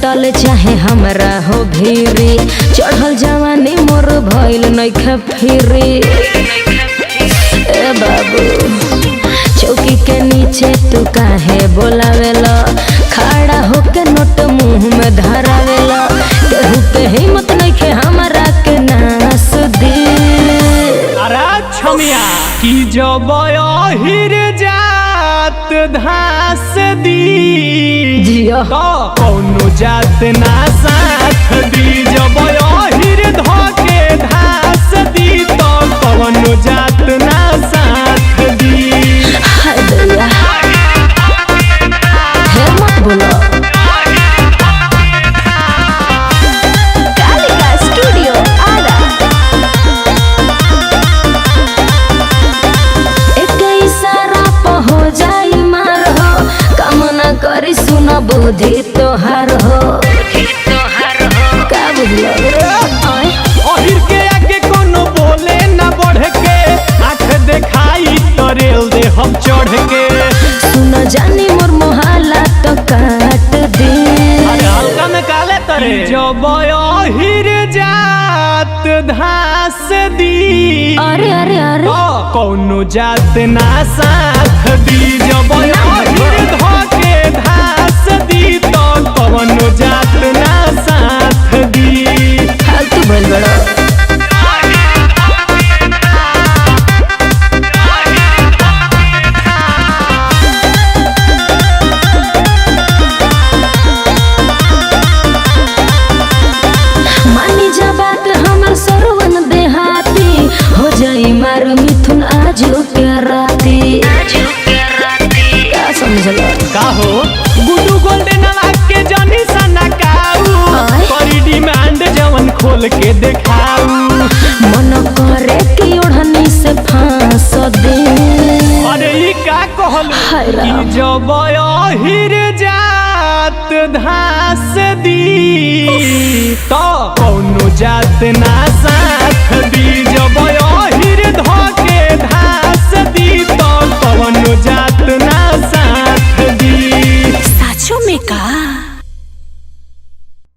सटल चाहे हमरा हो भीरी, चढ़ल जवानी मोर भइल नइखे फिरी। ए बाबू चौकी के नीचे तू काहे बोलावेला, खड़ा होके नोट मुंह में धरावेला। केहू के हिम्मत नइखे हमरा के नास दी। अरे छमिया की जब हिर जात धास दी जिया तो कौनो जात ना साथ दी। जब हिर धके धास दी तो कौनो जात ना साथ दी। हाय दैया हे मत बोलो। कालिका स्टूडियो आरा। एक इशारा पे हो जाई मार हो, काम न करी सुन बुद्धि तोहार हो। का बुझलो अहिर के आगे कोनो बोले ना बढ़ के, आँख देखाई तो रेल दे हम चढ़ के। सुन जानी मोर मोहल्ला तो काट दे। अरे हल्का में काले तरे जब हिर जात धास दी अरे अरे अरे तो कौनो जात ना साथ दी। जब हिर धके धास दी तो कौनो जात ना साथ दी। फालतू बोल बड़ो। मानी जा बात हमर सरवन देहाती, हो जाई मार मिथुन आजो के राती। का समझलो का हो गुडू गोल्डन के जनी सना काऊ, आय। करी डिमांड जवन खोल के देखाऊ। मन करे कि ओढ़नी से फांस दे। अरे ई का कहलू हाय राम। कि जब हिर जात धास दी तो कौनो जात ना सा